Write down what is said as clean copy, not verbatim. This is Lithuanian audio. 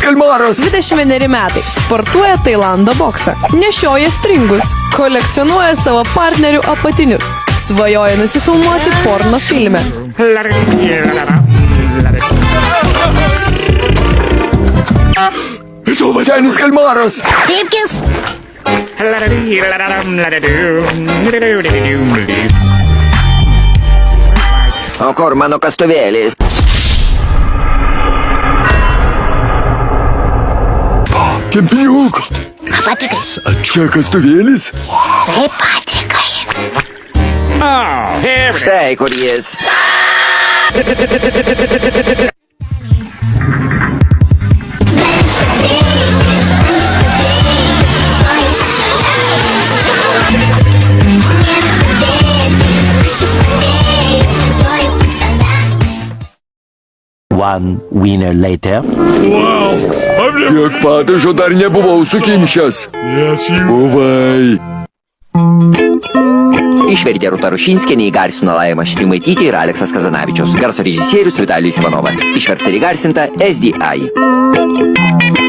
Kalmaras. 21 metai. Sportuoja Tailando boksą. Nešioja stringus. Kolekcionuoja savo partnerių apatinius. Svajoja nusifilmuoti porno filme. Senis kalmaras. Tipkis. O kur mano kastuvėlis? Kempiniuk. Patrikai. Čia kastuvėlis? Taip, Patrikai. Štai kur jis. One winner later. Tiek padažo dar nebuvau sukimšęs. Buvai. Išvertė Rūta Rušinskienė, įgarsino Laima Šrimaitytė ir Aleksas Kazanavičius. Garso režisierius Vitalijus Ivanovas. Išversta ir įgarsinta SDI.